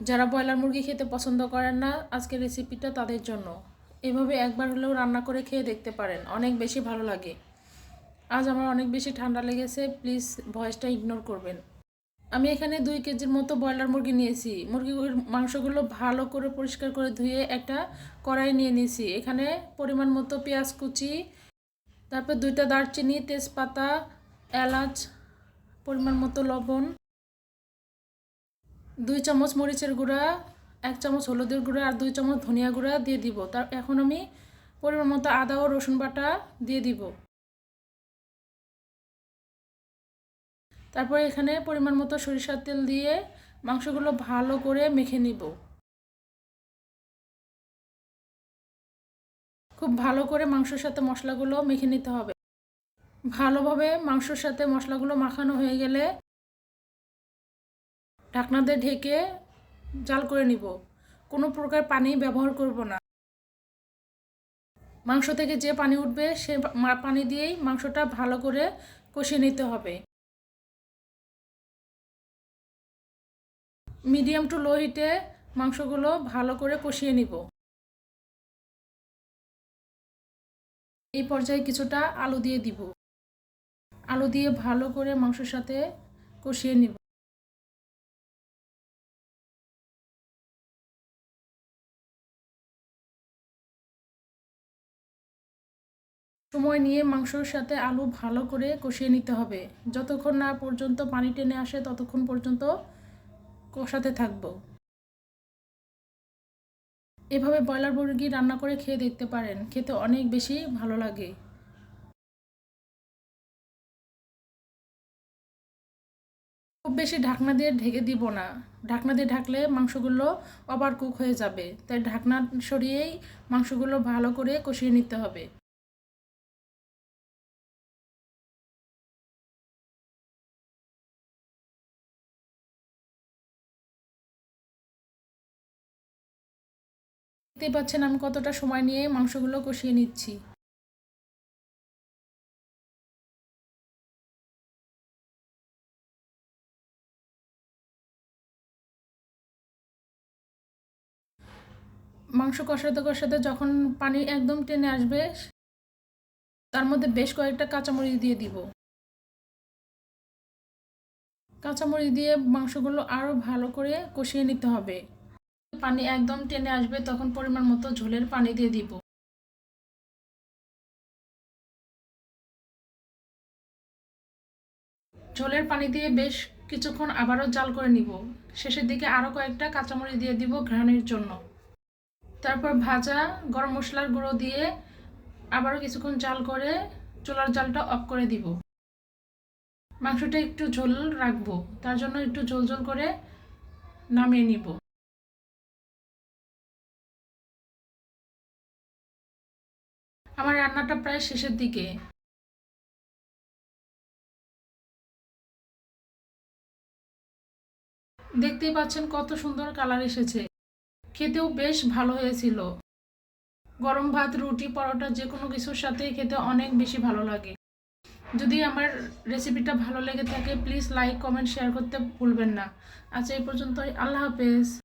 যারা ব্রয়লার মুরগি খেতে পছন্দ করেন না, আজকের রেসিপিটা তাদের জন্য। এভাবে একবার হলেও রান্না করে খেয়ে দেখতে পারেন, অনেক বেশি ভালো লাগে। আজ আমার অনেক বেশি ঠান্ডা লেগেছে, প্লিজ ভয়েসটা ইগনোর করবেন। আমি এখানে 2 কেজির মতো ব্রয়লার মুরগি নিয়েছি। মুরগির মাংসগুলো ভালো করে পরিষ্কার করে ধুয়ে একটা কড়াই নিয়ে নিয়েছি। এখানে পরিমাণ মতো পেঁয়াজ কুচি, তারপর 2টা দারচিনি, তেজপাতা, এলাচ, পরিমাণ মতো লবণ, 2 চামচ মরিচের গুঁড়া, 1 চামচ হলুদের গুঁড়া আর 2 চামচ ধনিয়া গুঁড়া দিয়ে দিব। এখন আমি পরিমাণ মতো আদা ও রসুন বাটা দিয়ে দিব। তারপর এখানে পরিমাণ মতো সরিষার তেল দিয়ে মাংসগুলো ভালো করে মেখে নিব। খুব ভালো করে মাংসের সাথে মশলাগুলো মেখে নিতে হবে। ভালোভাবে মাংসের সাথে মশলাগুলো মাখানো হয়ে গেলে ঢাকনা দিয়ে ঢেকে জাল করে নিব। কোনো প্রকার পানি ব্যবহার করব না। মাংস থেকে যে পানি উঠবে সে পানি দিয়েই মাংসটা ভালো করে কষিয়ে নিতে হবে। মিডিয়াম টু লো হিটে মাংসগুলো ভালো করে কষিয়ে নিব। এই পর্যায়ে কিছুটা আলু দিয়ে দিব। আলু দিয়ে ভালো করে মাংসের সাথে কষিয়ে নিব। সময় নিয়ে মাংসর সাথে আলু ভালো করে কষিয়ে নিতে হবে। যতক্ষণ না পর্যন্ত পানি টেনে আসে ততক্ষণ পর্যন্ত কষাতে থাকবো। এভাবে ব্রয়লার মুরগি রান্না করে খেয়ে দেখতে পারেন, খেতে অনেক বেশি ভালো লাগে। খুব বেশি ঢাকনা দিয়ে ঢেকে দিব না। ঢাকনা দিয়ে ঢাকলে মাংসগুলো ওভার কুক হয়ে যাবে, তাই ঢাকনা সরিয়েই মাংসগুলো ভালো করে কষিয়ে নিতে হবে। দেখতেই পাচ্ছেন আমি কতটা সময় নিয়ে মাংসগুলো কষিয়ে নিচ্ছি। মাংস কষাতে কষাতে যখন পানি একদম টেনে আসবে তার মধ্যে বেশ কয়েকটা কাঁচামরিচ দিয়ে দিব। কাঁচামরিচ দিয়ে মাংসগুলো আরও ভালো করে কষিয়ে নিতে হবে। পানি একদম টেনে আসবে তখন পরিমাণ মতো ঝোলের পানি দিয়ে দিব। ঝোলের পানি দিয়ে বেশ কিছুক্ষণ আবারও জাল করে নিব। শেষের দিকে আরও কয়েকটা কাঁচামরিচ দিয়ে দিব ঘ্রাণের জন্য। তারপর ভাজা গরম মশলার গুঁড়ো দিয়ে আবারও কিছুক্ষণ জাল করে চুলার জালটা অফ করে দিব। মাংসটা একটু ঝোল রাখবো, তার জন্য একটু ঝোল ঝোল করে নামিয়ে নিব। আমার রান্নাটা প্রায় শেষের দিকে। দেখতেই পাচ্ছেন কত সুন্দর কালার এসেছে। খেতেও বেশ ভালো হয়েছিল। গরম ভাত, রুটি, পরোটা যে কোনো কিছুর সাথেই খেতে অনেক বেশি ভালো লাগে। যদি আমার রেসিপিটা ভালো লেগে থাকে প্লিজ লাইক, কমেন্ট, শেয়ার করতে ভুলবেন না। আচ্ছা, এই পর্যন্তই। আল্লাহ হাফেজ।